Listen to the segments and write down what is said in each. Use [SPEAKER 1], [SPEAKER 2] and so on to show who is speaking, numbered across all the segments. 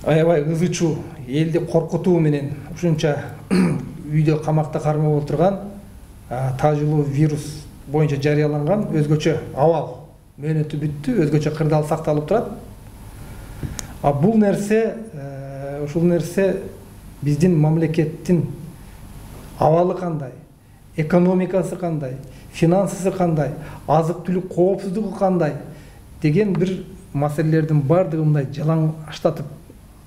[SPEAKER 1] аябай ызычуу, элди коркутуу менен ушунча үйдө камакта кармап отурган тажылуу вирус боюнча жарыяланган өзгөчө абал мөөнөтү бүттү, өзгөчө кырдаал сакталып турат. Бул нерсе, ушул нерсе биздин мамлекеттин абалы кандай, экономикасы кандай, финансысы кандай, азык-түлүк коопсуздугу кандай деген бир маселелердин бардыгы мындай жалаң аштатып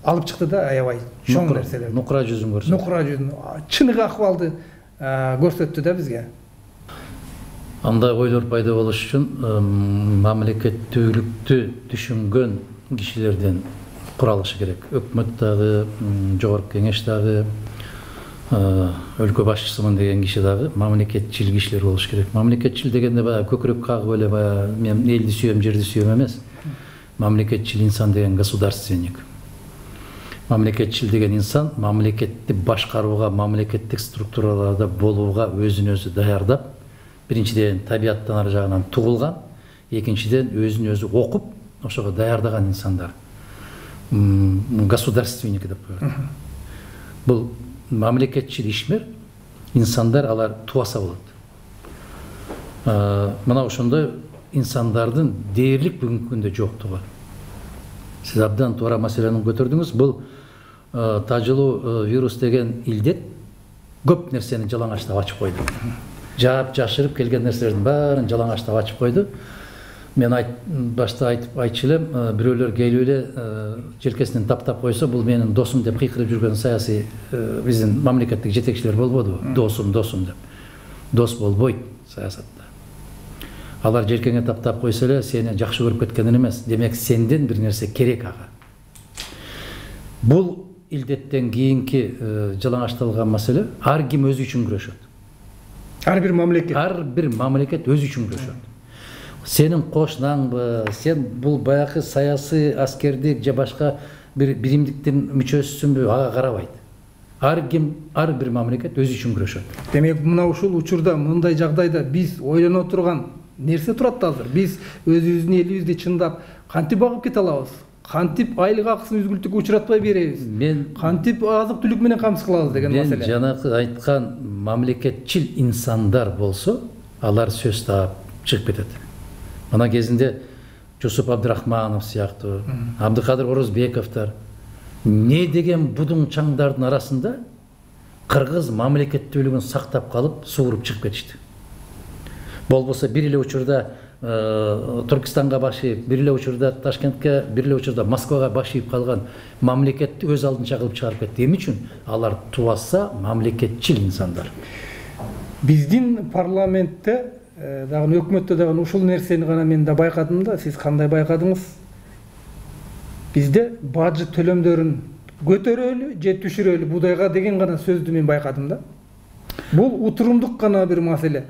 [SPEAKER 1] алып чыкты да, аябай чоң нерселер.
[SPEAKER 2] Нукура жүзүн көрсөттү.
[SPEAKER 1] Нукура жүзүн, чыныгы акыбалды көрсөттү да бизге.
[SPEAKER 2] Андай ойлор пайда болуш үчүн мамлекеттүүлүктү түшүнгөн кишилерден куралышы керек. Өкмөт дагы, жогорку кеңеш дагы, өлкө башчысымын деген киши дагы мамлекетчил кишилер болуш керек. Мамлекетчил дегенде баягы көкүрөк кагып эле баягы мен элди сүйөм, жерди сүйөм эмес. Мамлекетчил инсан деген государственник. Мамлекетчил деген инсан мамлекетти башкарууга, мамлекеттик структураларда болууга өзүн өзү даярдап, биринчиден табияттан ары жагынан тугулган, экинчиден өзүн өзү окуп, ошого даярдаган инсандар. Государственник деп коет. Бул мамлекетчил ишмер инсандар, алар туаса болот. Мына ошондой инсандардын дээрлик бүгүнкү күндө жоктугу. Сиз абдан туура маселени көтөрдүңүз. Бул тажылуу вирус деген илдет көп нерсени жалаңачтап ачып койду. Жаап жашырып келген нерселердин баарын жалаңачтап ачып койду. Мен башта айтчу элем, бирөөлөр келип эле желкесинен таптап койсо, бул менин досум деп кыйкырып жүргөн саясий биздин мамлекеттик жетекчилер болбодубу? Досум деп. Дос болбойт саясатта. Алар желкеңе таптап койсо эле сени жакшы көрүп кеткенден эмес, демек сенден бир нерсе керек ага. Бул илдеттен кийинки жалаңачталган маселе ар ким өзү үчүн күрөшөт. Ар бир мамлекет өзү үчүн күрөшөт. Сенин кошунаңбы, сен бул баягы саясий, аскердик же башка бир биримдиктин мүчөсүсүнбү, ага карабайт. Ар бир мамлекет өзү үчүн күрөшөт.
[SPEAKER 1] Демек мына ушул учурда, мындай жагдайда биз ойлоно турган нерсе турат азыр. Биз өзүбүздүн элибизди чындап кантип багып кете алабыз? Кантип айлык акысын үзгүлтүккө учуратпай беребиз? Кантип азык-түлүк менен камсыз кылабыз деген маселе.
[SPEAKER 2] Мен жанакы айткан мамлекетчил инсандар болсо, алар сөз таап чыгып кетет. Мына кезинде Жусуп Абдрахманов сыяктуу, Абдыкадыр Орозбековдор не деген будуңчаңдардын арасында кыргыз мамлекеттүүлүгүн сактап калып, сууруп чыгып кетишти. Болбосо бир эле учурда Түркистанга башыйып, бир эле учурда Ташкентке, бир эле учурда Москвага башыйып калган мамлекетти өз алдынча кылып чыгарып кетти. Эмне үчүн? Алар туаса мамлекетчил инсандар.
[SPEAKER 1] Биздин парламентте дагы өкмөттө дагы ушул нерсени гана мен да байкадым да, сиз кандай байкадыңыз? Бизде бажы төлөмдөрүн көтөрөлү же түшүрөлү будайга деген гана сөздү мен байкадым да. Бул утурумдук гана бир маселе.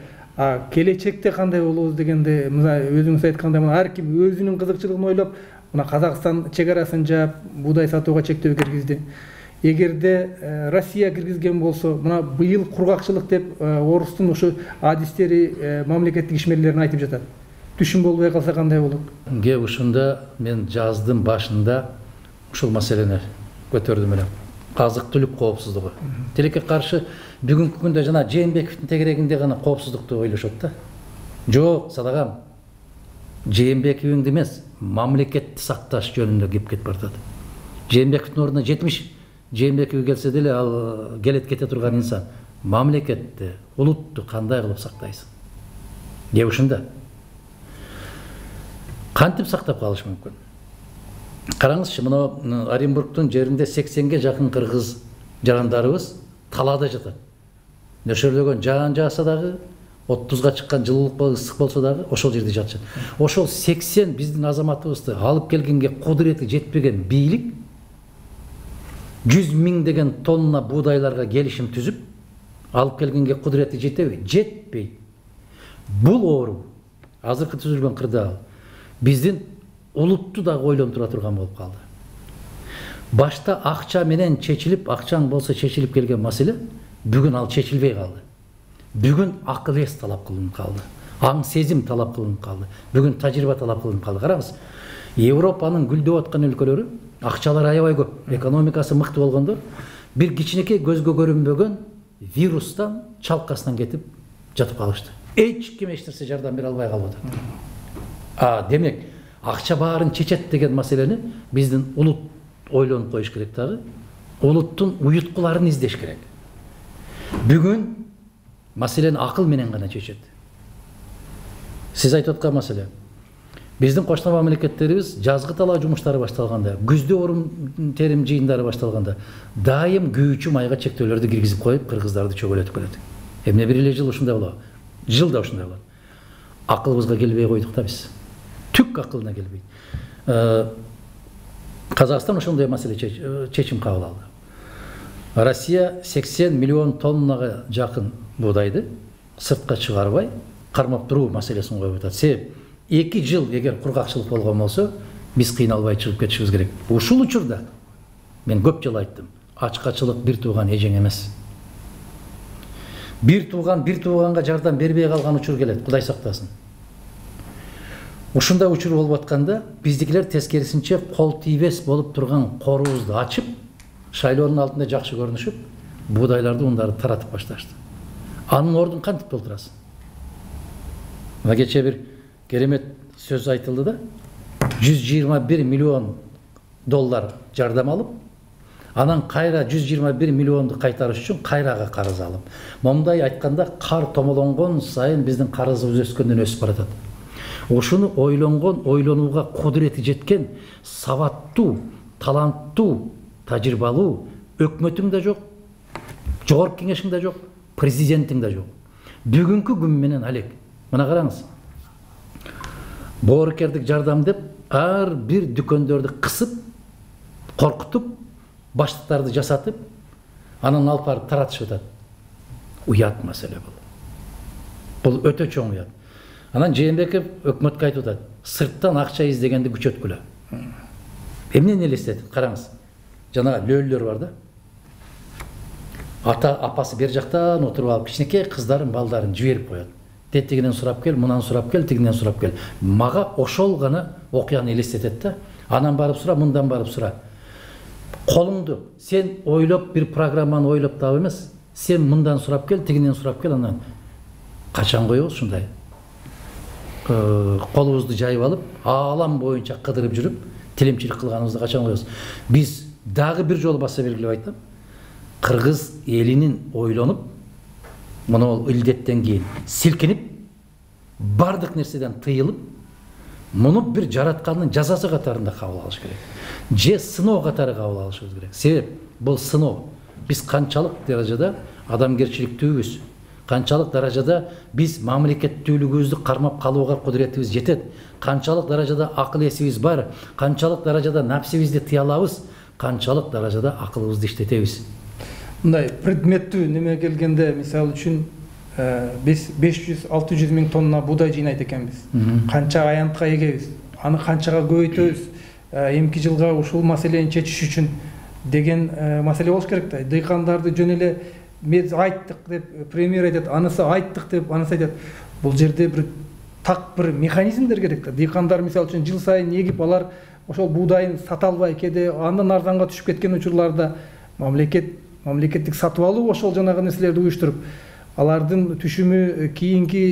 [SPEAKER 1] Келечекте кандай болобуз дегенде, мына өзүңүз айткандай, мына ар ким өзүнүн кызыкчылыгын ойлоп, мына Казакстан чегарасын жаап, будай сатууга чектөө киргизди. Эгерде Россия киргизген болсо, мына быйыл кургакчылык деп орустун ушу адистери мамлекеттик ишмерлерин айтып жатат. Түшүм болбой калса кандай болот?
[SPEAKER 2] Ушунда мен жаздын башында ушул маселени көтөрдүм эле. Азык-түлүк коопсуздугу. Тилекке каршы бүгүнкү күндө жана Жээнбековдун тегерегинде гана коопсуздукту ойлошот да. Жок, садагам. Жээнбековдун эмес, мамлекетти сакташ жөнүндө кеп кетип баратат. Жээнбековдун ордуна 70 Жээнбеков келсе деле ал келет кете турган инсан. Мамлекетти, улутту кандай кылып сактайсың? Деп ушунда. Кантип сактап калыш мүмкүн? Караңызчы, мына Оренбургдун жеринде 80ге жакын кыргыз жарандарыбыз талаада жатат. Нөшөрлөгөн жаан жааса дагы, 30га чыккан жылуулук ысык болсо дагы ошол жерде жатышат. Ошол 80 биздин азаматыбызды алып келгенге кудурети жетпеген бийлик 100 000 деген тонна буудайларга келишим түзүп, алып келгенге кудурети жетеби? Жетпейт. Бул оору азыркы түзүлгөн кырдаал биздин улутту дагы ойлонтура турган болуп калды. Башта акча менен чечилип, акчаң болсо чечилип келген маселе бүгүн ал чечилбей калды. Бүгүн акыл эс талап кылынып калды. Аң сезим талап кылынып калды. Бүгүн тажрыйба талап кылынып калды. Караңыз, Европанын гүлдөп аткан өлкөлөрү, акчалары аябай көп, экономикасы мыкты болгондо, бир кичинекей көзгө көрүнбөгөн вирустан, чалкасынан кетип жатып калышты. Эч ким эч нерсе жардам бере албай калып атат. Демек, акча баарын чечет деген маселени биздин улут ойлонуп коюш керек дагы. Улуттун уюткуларын издеш керек. Бүгүн маселени акыл менен гана чечет. Сиз айтып аткан маселе. Биздин кошуна мамлекеттерибиз жазгы талаа жумуштары башталганда, күздө орун терим жыйындары башталганда дайым күйүүчү майга чектөөлөрдү киргизип коюп, кыргыздарды чөгөлөтүп келет. Эмне бир эле жыл ушундай болот. Жылда ушундай болот. Акылыбызга келбей койдук да биз. Түк акылына келбейт. Казакстан ошондой маселе чечим кабыл алды. Россия 80 миллион тоннага жакын буудайды сыртка чыгарбай кармап туруу маселесин коюп атат. Себеп 2 жыл эгер кургакчылык болгон болсо, биз кыйналбай чыгып кетишибиз керек. Ушул учурда мен көп жыл айттым, ачкачылык бир тууган эжең эмес. Бир тууганга жардам бербей калган учур келет, Кудай сактасын. Ушундай учур болуп атканда, биздикилер тескерисинче кол тийбес болуп турган корубузду ачып, шайлоонун алдында жакшы көрүнүшүп, буудайларды ундарды таратып башташты. Анын ордун кантип толтурасың? Мына кечээ бир керемет сөз айтылды да, 121 миллион доллар жардам алып, анан кайра 121 миллионду кайтарыш үчүн кайрага карыз алып. Момундай айтканда, кар томолонгон сайын биздин карызыбыз өскөндөн өсүп баратат. Ошону ойлонууга кудурети жеткен, сабаттуу, таланттуу, тажрыйбалуу өкмөтүң да жок, жогорку кеңешиң да жок, президентиң да жок. Бүгүнкү күн менен алек. Мына караңыз. Боорукердик жардам деп ар бир дүкөндөрдү кысып, коркутуп, баштыктарды жасатып, анан алып барып таратышып атат. Уят маселе бул. Бул өтө чоң уят. Анан Жээнбеков өкмөткө айтып атат, сырттан акча издегенди күчөткүлө. Эмнени элестетип караңыз. Жана лөөлөр бар да. Ата апасы бер жактан отуруп алып, кичинекей кыздарын, балдарын жиберип коет. Тетигинен сурап кел, мунан сурап кел, тигинен сурап кел. Мага ошол гана окуяны элестетет да. Анан барып сура, мындан барып сура. Колуңду сен ойлоп бир программаны ойлоп таап эмес, сен мындан сурап кел, тигинен сурап кел, анан качан коебуз ушундай? Колубузду жайып алып, аалам боюнча кыдырып жүрүп, тилемчилик кылганыбызды качан коебуз? Биз дагы бир жолу баса белгилеп айтам. Кыргыз элинин ойлонуп, мына илдеттен кийин силкинип, бардык нерседен тыйылып, муну бир жараткандын жазасы катарында кабыл алыш керек. Же сыноо катары кабыл алышыбыз керек. Себеп бул сыноо. Биз канчалык даражада адамгерчиликтүүбүз, канчалык даражада биз мамлекеттүүлүгүбүздү кармап калууга кудуретибиз жетет, канчалык даражада акыл эсибиз бар, канчалык даражада напсибизди тыя алабыз, канчалык даражада акылыбызды иштетебиз.
[SPEAKER 1] Мындай предметтүү неме келгенде, мисалы үчүн биз 500-600 миң тонна буудай жыйнайт экенбиз. Канча аянтка эгебиз, аны канчага көбөйтөбүз, эмки жылга ушул маселени чечиш үчүн деген маселе болуш керек да. Дыйкандарды жөн эле биз айттык деп премьер айтат, анысы айттык деп анысы айтат. Бул жерде бир так бир механизмдер керек да. Дыйкандар мисалы үчүн жыл сайын эгип алар ошол буудайын сата албай кеде андан арзанга түшүп кеткен учурларда мамлекеттик сатып алуу ошол жанагы нерселерди уюштуруп, алардын түшүмү кийинки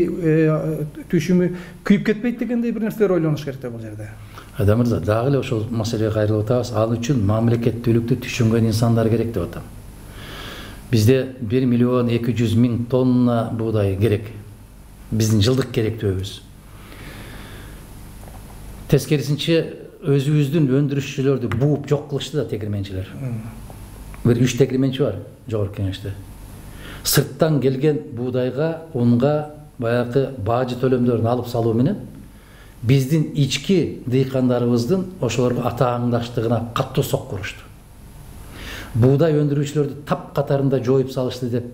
[SPEAKER 1] түшүмү күйүп кетпейт дегендей бир нерселер ойлонуш керек да бул жерде.
[SPEAKER 2] Адам мырза, дагы эле ошол маселеге кайрылып атабыз. Ал үчүн мамлекеттүүлүктү түшүнгөн инсандар керек деп атам. Бизде 1 миллион 200 миң тонна буудай керек. Биздин жылдык керектүүбүз. Тескерисинче өзүбүздүн өндүрүшчүлөрдү бууп жок кылышты да тегирменчилер. Бир 3 тегирменчи бар жогорку кеңеште. Сырттан келген буудайга, унга баягы бажы төлөмдөрүн алып салуу менен биздин ички дыйкандарыбыздын ошолорго атааңдаштыгына каттуу сокку урушту. Буудай өндүрүүчүлөрдү тап катарында жоюп салышты деп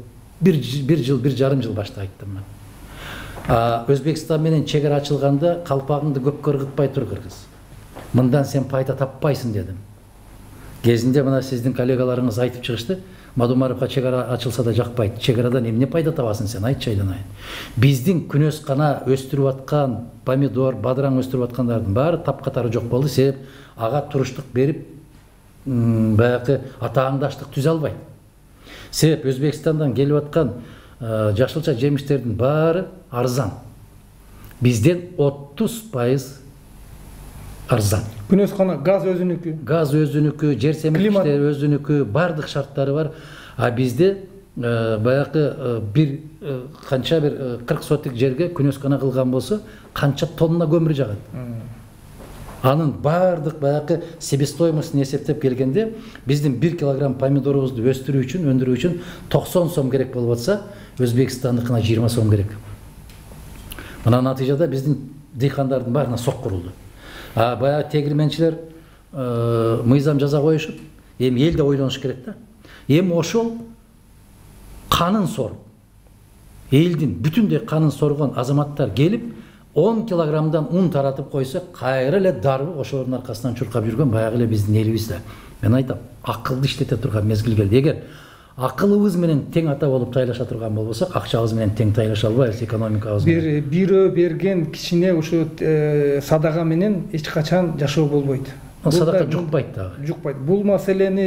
[SPEAKER 2] бир жарым жыл башта айттым мен. Өзбекстан менен чегара ачылганда калпагыңды көккө ыргытпай тур кыргыз. Мындан сен пайда таппайсың дедим. Кезинде мына сиздин коллегаларыңыз айтып чыгышты. Мадумаровга чек ара ачылса да жакпайт. Чек арадан эмне пайда табасың сен, айтчы Айланайын. Биздин күнөс кана өстүрүп аткан помидор, бадыраң өстүрүп аткандардын баары тапкатары жок болду. Себеп ага туруштук берип, баягы атааңдаштык түзө албайт. Себеп Өзбекстандан келип аткан жашылча жемиштердин баары арзан. Бизден 30% арзан.
[SPEAKER 1] Күнөс кана газ өзүнүкү.
[SPEAKER 2] Газ өзүнүкү, жер семирткичтер өзүнүкү, бардык шарттары бар. А бизде баягы бир канча бир 40 сотик жерге күнөс кана кылган болсо, канча тонна көмүр жагат. Анын бардык баягы себестоимостун эсептеп келгенде, биздин 1 килограмм помидорубузду өстүрүү үчүн, өндүрүү үчүн 90 сом керек болуп атса, Өзбекстандыкына 20 сом керек. Мына натыйжада биздин дыйкандардын баарына сок курулду. Баягы тегирменчилер мыйзам жаза коюшуп, эми эл да ойлонуш керек да. Эми ошол канын соруп, элдин бүтүндөй канын соргон азаматтар келип 10 килограммдан ун таратып койсо, кайра эле дарбы ошолордун аркасынан чуркап жүргөн баягы эле биздин элибиз да. Мен айтам, акылды иштете турган мезгил келди. Эгер акылыбыз менен тең ата болуп тайлаша турган болбосок, акчабыз менен тең тайлаша албайбыз, экономикабыз менен. Бирөө
[SPEAKER 1] берген кичине ушу садага менен эч качан жашоо болбойт.
[SPEAKER 2] Садака жукпайт дагы.
[SPEAKER 1] Жукпайт. Бул маселени,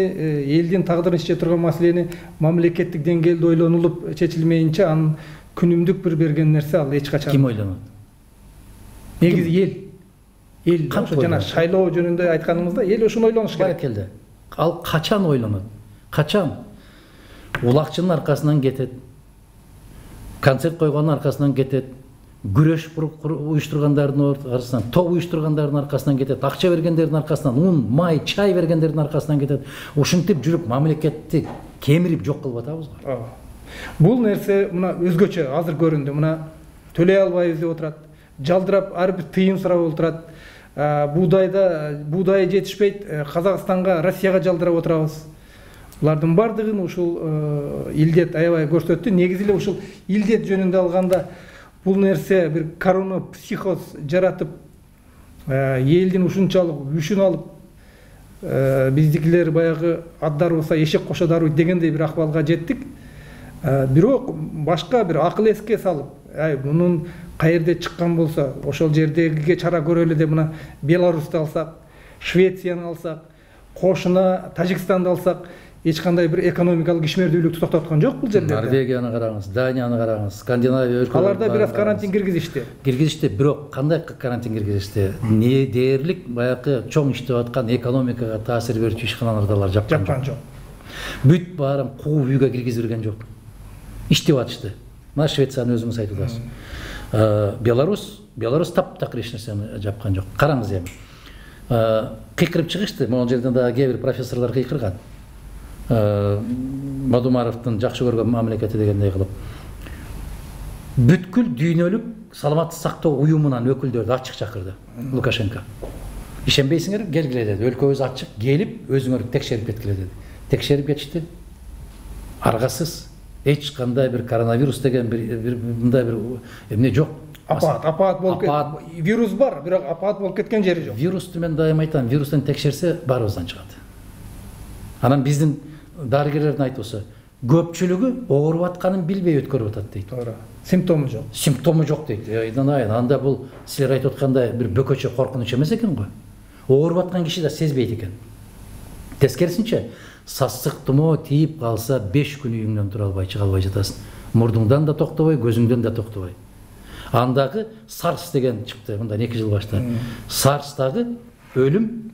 [SPEAKER 1] элдин тагдырын чече турган маселени мамлекеттик деңгээлде ойлонулуп чечилмейинче, анын күнүмдүк бир берген нерсе ал эч качан.
[SPEAKER 2] Ким ойлонот?
[SPEAKER 1] Негизи эл ошо жана шайлоо жөнүндө айтканыңызда эл ошону ойлонуш керек.
[SPEAKER 2] Келди. Ал качан ойлонот? Качан? Улакчынын аркасынан кетет. Концерт койгондун аркасынан кетет. Күрөш уюштургандардын аркасынан, топ уюштургандардын аркасынан кетет. Акча бергендердин аркасынан, ун, май, чай бергендердин аркасынан кетет. Ушинтип жүрүп мамлекетти кемирип жок кылып атабыз го.
[SPEAKER 1] Бул нерсе мына өзгөчө азыр көрүндү. Мына төлөй албайбыз деп отурат. Жалдырап ар бир тыйын сурап отурат. Буудай жетишпейт, Казакстанга, Россияга жалдырап отурабыз. Булардын бардыгын ушул илдет аябай көрсөттү. Негизи эле ушул илдет жөнүндө алганда бул нерсе бир корона психоз жаратып, элдин ушунчалык үшүн алып, биздикилер баягы аддар болсо эшек кошо дарбайт дегендей бир акыбалга жеттик. Бирок башка бир акыл эске салып, мунун каерде чыккан болсо, ошол жердегиге чара көрөлү деп мына Беларусты алсак, Швецияны алсак, кошуна Тажикстанды алсак, эч кандай бир экономикалык ишмердүүлүктү токтоткон жок бул жерлерде.
[SPEAKER 2] Норвегияны караңыз, Данияны караңыз, Скандинавия өлкөлөрүн.
[SPEAKER 1] Аларда бир аз карантин киргизишти.
[SPEAKER 2] Киргизишти, бирок кандай карантин киргизишти? Не дээрлик баягы чоң иштеп аткан экономикага таасир берүүчү ишканаларды алар жапкан жок. Бүт баарын кууп үйгө киргизип берген жок. Иштеп атышты. Мына Швецияны өзүңүз айтып атасыз. Беларус таптакыр эч нерсени жапкан жок. Караңыз эми. Кыйкырып чыгышты, могул жерден дагы кээ бир профессорлор кыйкырган. Мадумаровдун жакшы көргөн мамлекети дегендей кылып. Бүткүл дүйнөлүк саламаттык сактоо уюмунан өкүлдөрдү ачык чакырды Лукашенко. Ишенбейсиңер, келгиле деди. Өлкөбүз ачык, келип өзүңөр текшерип кеткиле деди. Текшерип кетишти. Аргасыз эч кандай бир коронавирус деген бир мындай бир эмне жок.
[SPEAKER 1] Апаат болуп кетти. Вирус бар, бирок апаат болуп кеткен жери жок.
[SPEAKER 2] Вирусту мен дайым айтам, вирустан текшерсе баарыбыздан чыгат. Анан биздин дарыгерлердин айтуусу, көпчүлүгү ооруп атканын билбей өткөрүп атат дейт.
[SPEAKER 1] Туура. Симптому жок.
[SPEAKER 2] Симптому жок дейт. Анда бул силер айтып аткандай бир бөкөчө коркунуч эмес экен го. Ооруп аткан киши да сезбейт экен. Тескерисинче, сасык тумоо тийип калса 5 күн үйүңдөн тура албай чыга албай жатасың. Мурдуңдан да токтобой, көзүңдөн да токтобой. Андагы SARS деген чыкты, мындан 2 жыл башта. SARS-дагы өлүм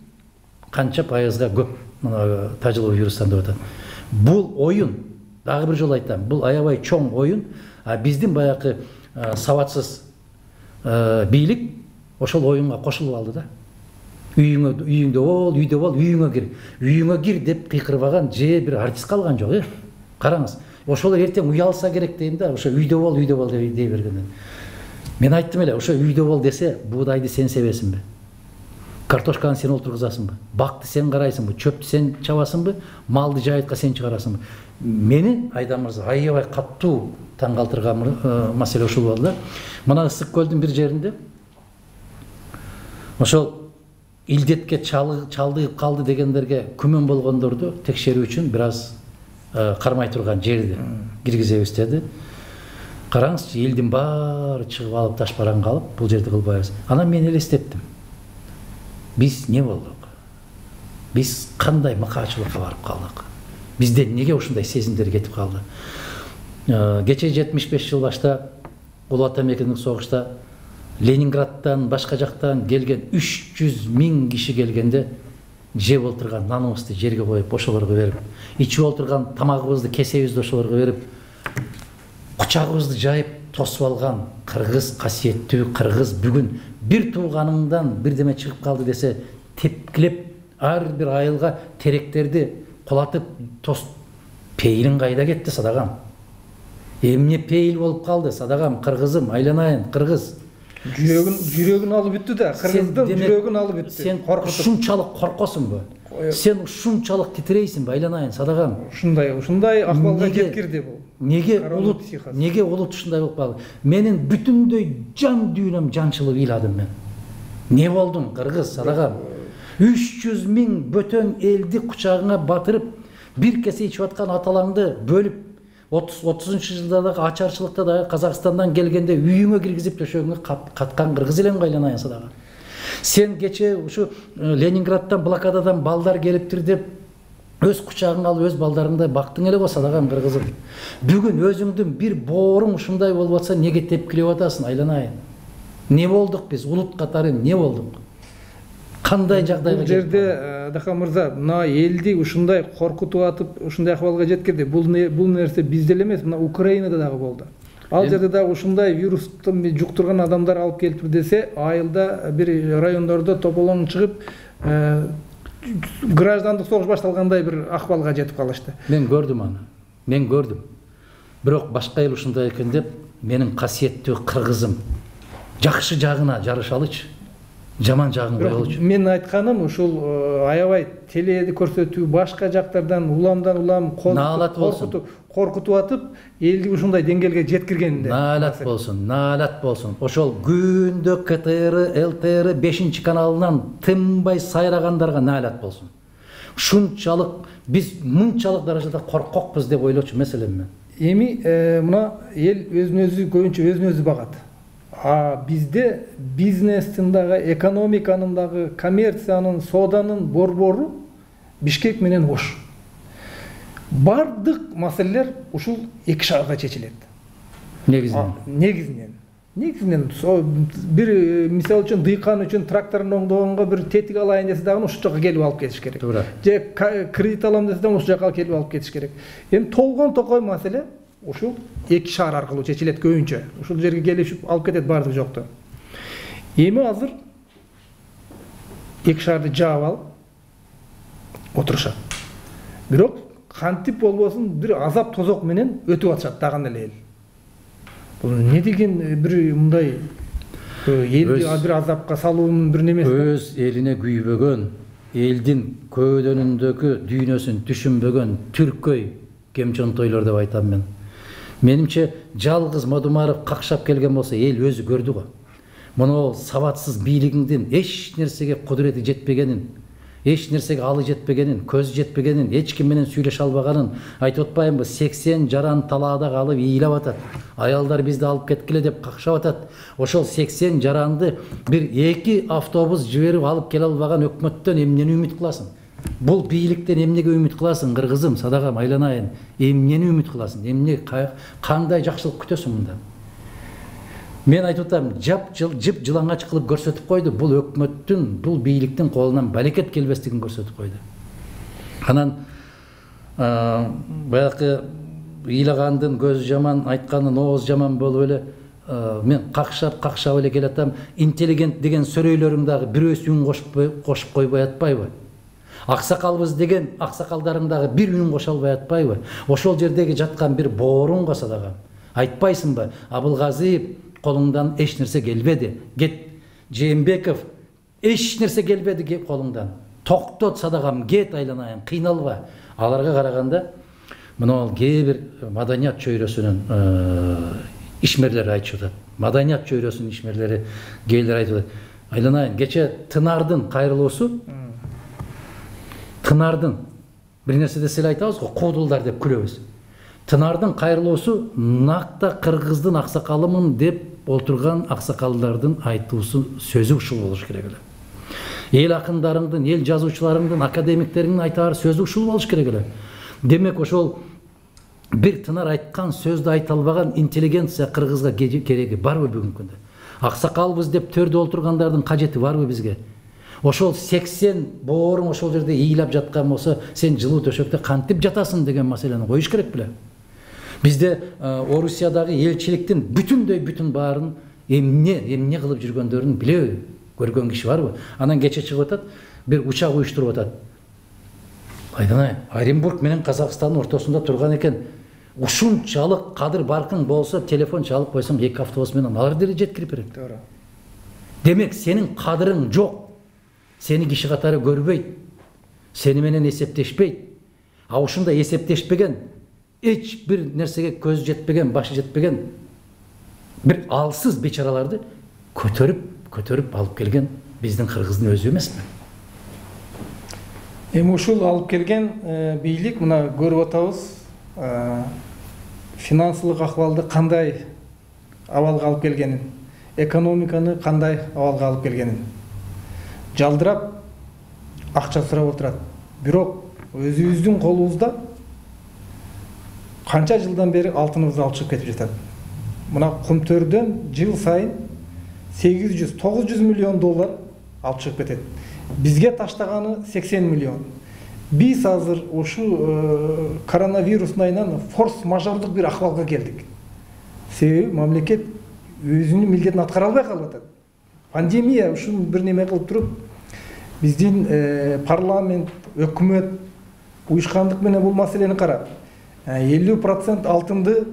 [SPEAKER 2] канча пайызга көп мына тажылуу вирустан деп атат. Бул оюн, дагы бир жолу айтам, бул аябай чоң оюн, биздин баягы сабатсыз бийлик ошол оюнга кошулуп алды да. Үйүңдө бол, үйдө бол, үйүңө кир. Үйүңө кир деп кыйкырбаган же бир артист калган жок, Караңыз, ошол эртең уялса керек дейм да, ошо үйдө бол дей бергенден. Мен айттым эле, ошо үйдө бол десе, буудайды сен себесиңби? Картошканы сен олтургузасыңбы? Бакты сен карайсыңбы? Чөптү сен чабасыңбы? Малды жайытка сен чыгарасыңбы? Мени Айдан мырза аябай каттуу таң калтырган маселе ушул болду да. Мына Ысык көлдүн бир жеринде ошол илдетке чалдыгып калды дегендерге күмөн болгондорду текшерүү үчүн бир аз кармай турган жерди киргизебиз деди. Караңызчы, элдин баары чыгып алып таш бараңга алып, бул жерди кылбайбыз. Анан мен элестеттим. Биз не болдук? Биз кандай мыкаачылыкка барып калдык? Бизден неге ушундай сезимдер кетип калды? Кече 75 жыл башта Улуу Ата Мекендик согушта Ленинградтан, башка жактан келген 300 000 киши келгенде жеп олтурган наныбызды жерге коюп ошолорго берип, ичип олтурган тамагыбызды, кесебизди ошолорго берип, кучагыбызды жайып тосуп алган кыргыз, касиеттүү кыргыз бүгүн бир тууганыңдан бирдеме чыгып калды десе тепкилеп ар бир айылга теректерди кулатып тос. Пейилиң кайда кетти Садагам? Эмне пейил болуп калды Садагам? Кыргызым, айланайын, кыргыз.
[SPEAKER 1] Жүрөгүн алып бүттү да, кыргыздын жүрөгүн алып бүттү.
[SPEAKER 2] Сен ушунчалык коркосуңбу? Сен ушунчалык титирейсиңби, айланайын, Садагам?
[SPEAKER 1] Ушундай акыбалга жеткирди бул.
[SPEAKER 2] Неге улут ушундай болуп калды? Менин бүтүндөй жан дүйнөм жанчылып ыйладым мен. Не болдуң, кыргыз, Садагам? 300 000 бөтөн элди кучагыңа батырып, бир кесе ичип аткан аталаңды бөлүп, 30-30 жылдардагы ачарчылыкта да Казакстандан келгенде үйүңө киргизип төшөгүңө каткан кыргыз элем айланайын, Садагам. Сен кече ушу Ленинградтан, блокададан балдар келиптир деп өз кучагыңа алып өз балдарыңдай бактың эле го, Садагам, кыргызым. Бүгүн өзүңдүн бир бооруң ушундай болуп атса, неге тепкилеп атасың, айланайын? Не болдук биз, улут катары не болдук? Кандай жагдайга
[SPEAKER 1] жетти? Бул жерде Дахан мырза, мына элди ушундай коркутуп атып, ушундай акыбалга жеткирди. Бул нерсе бизде эле эмес, мына Украинада дагы болду. Ал жерде да ушундай вирусту жуктурган адамдар алып келиптир десе, айылда бир райондордо тополоң чыгып, граждандык согуш башталгандай бир акыбалга жетип калышты.
[SPEAKER 2] Мен көрдүм аны. Мен көрдүм. Бирок башка эл ушундай экен деп, менин касиеттүү кыргызым жакшы жагына жарышалычы. Жаман жагын коелучу.
[SPEAKER 1] Мен айтканым ушул аябай теледи көрсөтүү, башка жактардан улам коркутуп атып, элди ушундай деңгээлге жеткиргенде.
[SPEAKER 2] Наалат болсун. Ошол күндө КТР, ЛТР 5 каналынан тынбай сайрагандарга наалат болсун. Ушунчалык биз мынчалык даражада коркокпуз деп ойлочу меселем мен.
[SPEAKER 1] Эми мына эл өзүн өзү көбүнчө өзүн өзү багат. Бизде бизнестин дагы, экономиканын дагы, коммерциянын, сооданын борбору Бишкек менен Ош. Бардык маселелер ушул эки шаарда чечилет. Негизинен. Бир мисал үчүн дыйкан үчүн тракторун оңдогонго бир тетик алайын десе дагы ушул жака келип алып кетиш керек. Же кредит алам десе дагы ушул жака келип алып кетиш керек. Эми толгон токой маселе ушул эки шаар аркылуу чечилет көбүнчө. Ушул жерге келишип алып кетет бардык жокту. Эми азыр эки шаарды жаап алып отурушат. Бирок кантип болбосун бир азап тозок менен өтүп атышат дагы эле эл. Бул не деген бир мындай элди бир азапка салуунун бир немеси.
[SPEAKER 2] Өз элине күйбөгөн, элдин көөдөнүндөгү дүйнөсүн түшүнбөгөн түркөй кемчонтойлор деп айтам мен. Менимче жалгыз Мадумаров какшап келген болсо эл өзү көрдү го. Мына сабатсыз бийлигиңдин эч нерсеге кудурети жетпегенин, эч нерсеге алы жетпегенин, көзү жетпегенин, эч ким менен сүйлөшө албаганын айтып атпаймынбы? 80 жаран талаада калып ыйлап атат. Аялдар бизди алып кеткиле деп какшап атат. Ошол 80 жаранды бир 2 автобус жиберип алып келе албаган өкмөттөн эмнени үмүт кыласың? Бул бийликтен эмнеге үмүт кыласың, кыргызым, Садагам, айланайын? Эмнени үмүт кыласың? Эмне кандай жакшылык күтөсүң мындан? Мен айтып атам, жып жылаңач кылып көрсөтүп койду. Бул өкмөттүн, бул бийликтин колунан балекет келбестигин көрсөтүп койду. Анан баягы ыйлагандын көзү жаман, айткандын ооз жаман болуп эле мен какшап эле келатам. Интеллигент деген сөрөйлөрүң дагы бирөөсү үн кошуп койбой атпайбы? Аксакалбыз деген аксакалдарың дагы бир үн кошо албай атпайбы? Ошол жердеги жаткан бир бооруң го, Садагам. Айтпайсыңбы? Абылгазиев колуңдан эч нерсе келбеди. Кет. Жээнбеков эч нерсе келбеди колуңдан. Токтот, Садагам, кет, айланайын, кыйналба. Аларга караганда мына кээ бир маданият чөйрөсүнүн ишмерлери айтып атат. Маданият чөйрөсүнүн ишмерлери кээдер айтып атат. Айланайын, кече Тынардын кайрылуусу, Тынардын бир нерсе деле айтабыз го, куудулдар деп күлөбүз. Тынардын кайрылуусу накта кыргыздын аксакалымын деп отурган аксакалдардын айтуусу сөзү ушул болуш керек эле. Эл акындарыңдын, эл жазуучуларыңдын, академиктериңдин айтаар сөзү ушул болуш керек эле. Демек ошол бир тынар айткан сөздү айта албаган интеллигенция кыргызга кереги барбы бүгүнкү күндө? Аксакалбыз деп төрдө отургандардын кажети барбы бизге? Ошол 80 бооруң ошол жерде ыйлап жаткан болсо, сен жылуу төшөктө кантип жатасың деген маселени коюш керек беле? Бизде Орусиядагы элчиликтин бүтүн баарын эмне кылып жүргөндөрүн билеби? Көргөн киши барбы? Анан кече чыгып атат, бир учак уюштуруп атат. Айдан Оренбург менен Казакстандын ортосунда турган экен. Ушунчалык кадыр баркың болсо, телефон чалып койсоң, 2 автобус менен алар деле жеткирип берет. Туура. Демек, сенин кадырың жок. Сени киши катары көрбөйт. Сени менен эсептешпейт. А ушунда эсептешпеген, эч бир нерсеге көзү жетпеген, башы жетпеген бир алсыз бечараларды көтөрүп алып келген биздин кыргыздын өзү эмеспи?
[SPEAKER 1] Эми ушул алып келген бийлик мына көрүп атабыз, финансылык акыбалды кандай абалга алып келгенин, экономиканы кандай абалга алып келгенин. Жалдырап акча сурап отурат. Бирок өзүбүздүн колубузда канча жылдан бери алтыныбызды алып чыгып кетип жатат. Мына Кумтөрдөн жыл сайын 800-900 миллион доллар алып чыгып кетет. Бизге таштаганы 80 миллион. Биз азыр ушу коронавирустун айынан форс-мажордук бир акыбалга келдик. Себеби мамлекет өзүнүн милдетин аткара албай калып атат. Пандемия ушун бир неме кылып туруп, биздин парламент, өкмөт уюшкандык менен бул маселени карап, 50% алтынды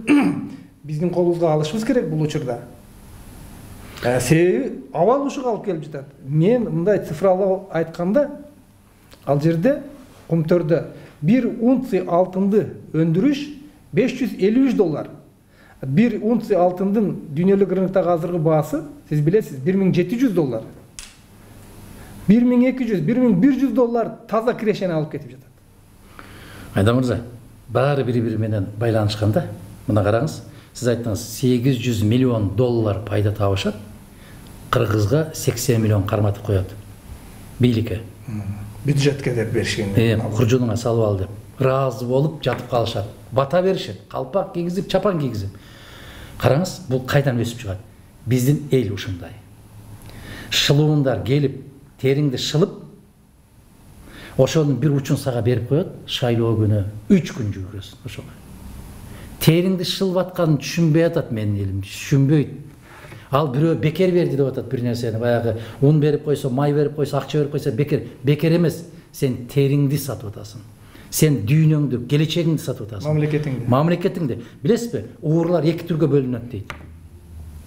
[SPEAKER 1] биздин колубузга алышыбыз керек бул учурда. Себеби абал ушуга алып келип жатат. Мен мындай цифралап айтканда, ал жерде Кумтөрдө 1 унция алтынды өндүрүш 553 доллар. 1 унция алтындын дүйнөлүк рыноктогу азыркы баасы, сиз билесиз, 1700 доллар. 1200, 1100 доллар таза кирешени алып кетип жатат.
[SPEAKER 2] Айдан мырза, баары бири-бири менен байланышканда, мына караңыз, сиз айттыңыз 800 миллион доллар пайда табышат, кыргызга 80 миллион карматып коет. Бийликке.
[SPEAKER 1] Бюджетке деп беришкен.
[SPEAKER 2] Куржунуңа салып ал деп. Разы болуп жатып калышат. Бата беришет. Калпак кийгизип, чапан кийгизип. Караңыз, бул кайдан өсүп чыгат? Биздин эл ушундай. Шылуундар келип, териңди шылып, ошонун бир учун сага берип коет, шайлоо күнү 3 күн жүргүрөсүн ошого. Териңди шылып атканын түшүнбөй атат менин элим, түшүнбөйт. Ал бирөө бекер берди деп атат бир нерсени, баягы ун берип койсо, май берип койсо, акча берип койсо бекер. Бекер эмес, сен териңди сатып атасың. Сен дүйнөңдү, келечегиңди сатып атасың. Мамлекетиңди. Билесизби, уурлар 2 түргө бөлүнөт дейт.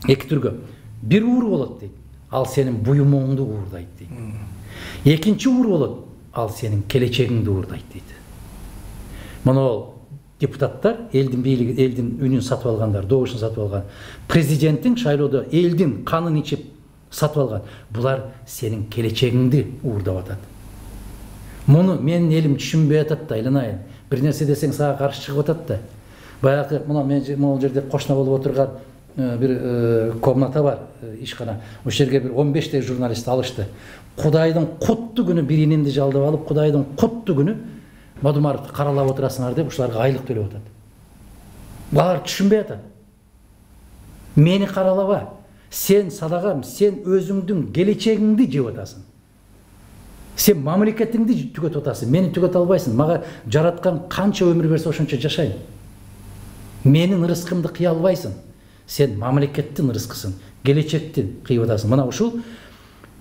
[SPEAKER 2] 2 түргө. Бир уур болот дейт. Ал сенин буюмуңду уурдайт дейт. Экинчи уур болот. Ал сенин келечегиңди уурдайт дейт. Мына ол депутаттар, элдин бийлиги, элдин үнүн сатып алгандар, добушун сатып алган. Президенттин шайлоодо элдин канын ичип сатып алган. Булар сенин келечегиңди уурдап атат. Муну менин элим түшүнбөй атат да, айланайын. Бир нерсе десең сага каршы чыгып атат да. Баягы мына мен могул жерде кошуна болуп отурган бир комната бар, ишкана. Ошол жерге бир 15 журналист алышты. Кудайдын куттуу күнү бир инемди жалдап алып, Кудайдын куттуу күнү Мадумаровду каралап отурасыңар деп ушуларга айлык төлөп атат. Булар түшүнбөй атат. Мени каралаба. Сен садагам, сен өзүңдүн келечегиңди жеп атасың. Сен мамлекетиңди түгөтүп атасың. Мени түгөтө албайсың. Мага жараткан канча өмүр берсе ошончо жашайм. Менин рызкымды кыя албайсың. Сен мамлекеттин рызкысын, келечекти кыйып атасың. Мына ушул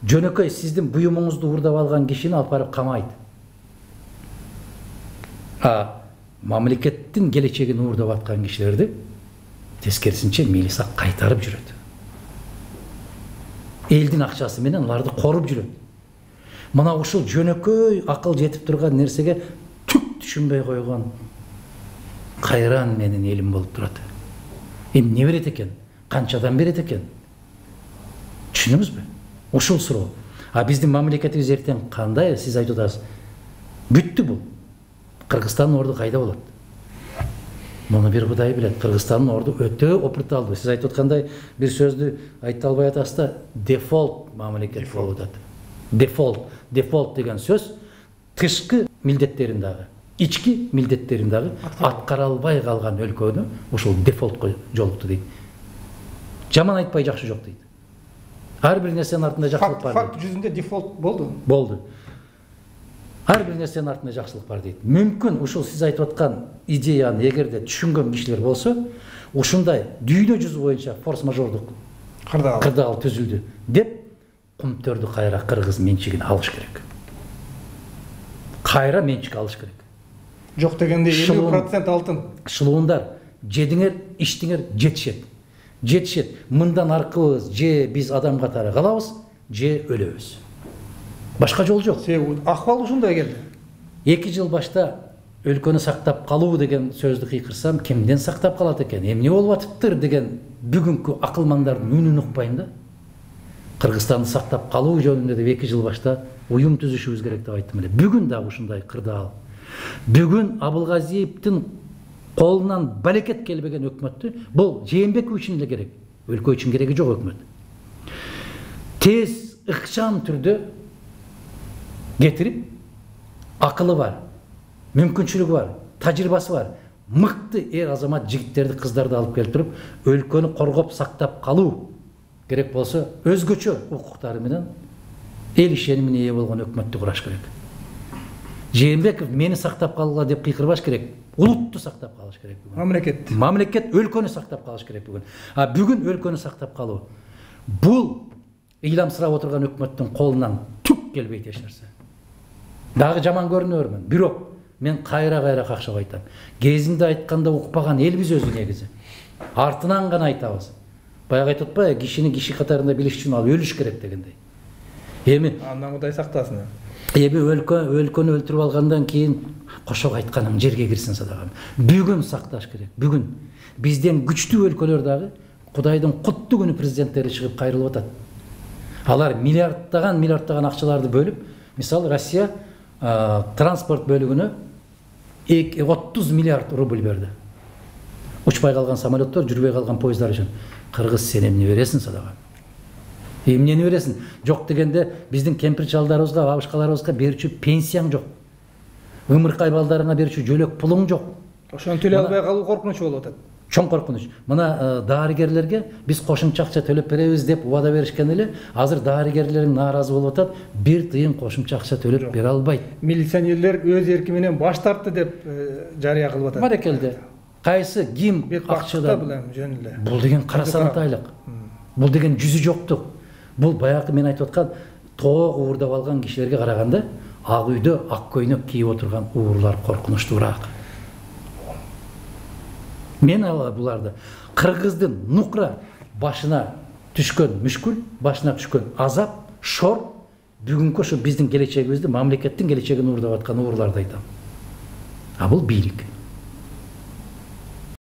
[SPEAKER 2] жөнөкөй сиздин буюмуңузду уурдап алган кишини алып барып камайт. Мамлекеттин келечегин уурдап аткан кишилерди тескерисинче милиция кайтарып жүрөт. Элдин акчасы менен аларды коруп жүрөт. Мына ушул жөнөкөй акыл жетип турган нерсеге түк түшүнбөй койгон кайран менин элим болуп турат. Эмне берет экен? Канчадан берет экен? Түшүнүңүзбү? Ушул суроо. Биздин мамлекетибиз эртең кандай? Сиз айтып атасыз. Бүттү бул. Кыргызстандын орду кайда болот? Муну бир Кудай билет. Кыргызстандын орду өтө опырталдуу. Сиз айтып аткандай бир сөздү айта албай атасыз да, дефолт мамлекет болуп атат. Дефолт деген сөз тышкы милдеттерин дагы, ички милдеттерин дагы аткара албай калган өлкөнү ушул дефолтко жолукту дейт. Жаман айтпай жакшы жок дейт. Ар бир нерсенин артында жакшылык бар.
[SPEAKER 1] Факт жүзүндө дефолт болду.
[SPEAKER 2] Болду. Ар бир нерсенин артында жакшылык бар дейт. Мүмкүн ушул сиз айтып аткан идеяны эгерде түшүнгөн кишилер болсо, ушундай дүйнө жүзү боюнча форс-мажордук кырдаал түзүлдү деп кумтөрдү кайра кыргыз менчигине алыш керек. Кайра менчик алыш керек.
[SPEAKER 1] Жок дегенде 50% алтын.
[SPEAKER 2] Шылуундар жедиңер, иштиңер жетишет. Мындан аркыбыз же биз адам катары калабыз, же өлөбүз. Башка жол жок.
[SPEAKER 1] Акыбал ушундай келди.
[SPEAKER 2] 2 жыл башта өлкөнү сактап калуу деген сөздү кыйкырсам, кимден сактап калат экен? Эмне болуп атыптыр деген бүгүнкү акылмандардын үнүн укпайм да. Кыргызстанды сактап калуу жөнүндө деп 2 жыл башта уюм түзүшүбүз керек деп айттым эле. Бүгүн дагы ушундай кырдаал. Бүгүн Абылгазиевдин колунан балекет келбеген өкмөттү бул Жээнбеков үчүн эле керек. Өлкө үчүн кереги жок өкмөт. Тез, ыкчам түрдө кетирип, акылы бар, мүмкүнчүлүгү бар, тажрыйбасы бар, мыкты эр азамат жигиттерди, кыздарды алып келип туруп, өлкөнү коргоп сактап калуу керек болсо, өзгөчө укуктары менен эл ишенимине ээ болгон өкмөттү кураш керек. Жээнбеков мени сактап калгыла деп кыйкырбаш керек. Улутту сактап калыш керек бүгүн. Мамлекет өлкөнү сактап калыш керек бүгүн. Бүгүн өлкөнү сактап калуу. Бул ыйламсырап отурган өкмөттүн колунан түк келбейт эч нерсе. Дагы жаман көрүнөрмүн. Бирок мен кайра какшап айтам. Кезинде айтканда укпаган элбиз өзү негизи. Артынан гана айтабыз. Баягы айтып атпайбы, кишини киши катарында билиш үчүн ал өлүш керек дегендей. Эми
[SPEAKER 1] андан Кудай сактасын.
[SPEAKER 2] Эми өлкөнү өлтүрүп алгандан кийин кошок айтканың жерге кирсин садагам. Бүгүн сакташ керек. Бүгүн бизден күчтүү өлкөлөр дагы Кудайдын куттуу күнү президенттери чыгып кайрылып атат. Алар миллиардтаган акчаларды бөлүп, мисалы Россия транспорт бөлүгүнө 30 миллиард рубль берди. Учпай калган самолеттор, жүрбөй калган поезддар үчүн. Кыргыз сен эмне бересиң садагам? Эмнени бересиң? Жок дегенде биздин кемпир чалдарыбызга, бабышкаларыбызга берүүчү пенсияң жок. Өмүркай балдарыңа берүүчү жөлөк пулуң жок.
[SPEAKER 1] Ошону төлөй албай калуу коркунуч болуп атат.
[SPEAKER 2] Чоң коркунуч. Мына дарыгерлерге биз кошумча акча төлөп беребиз деп убада беришкен эле, азыр дарыгерлерим нааразы болуп атат. Бир тыйын кошумча акча төлөп бере албайт.
[SPEAKER 1] Милиционерлер өз эрки менен баш тартты деп жарыя кылып атат.
[SPEAKER 2] Барекелде. Кайсы ким акчада
[SPEAKER 1] билем жөн эле.
[SPEAKER 2] Бул деген кара сарантайлык. Бул деген жүзү жоктук. Бул баягы мен айтып аткан тоок уурдап алган кишилерге караганда ак үйдө ак көйнөк кийип отурган уурлар коркунучтуураак. Мен буларды кыргыздын нукра башына түшкөн мүшкүл, башына түшкөн азап, шор бүгүнкү ошо биздин келечегибизди, мамлекеттин келечегин уурдап аткан уурларды айтам. Бул бийлик.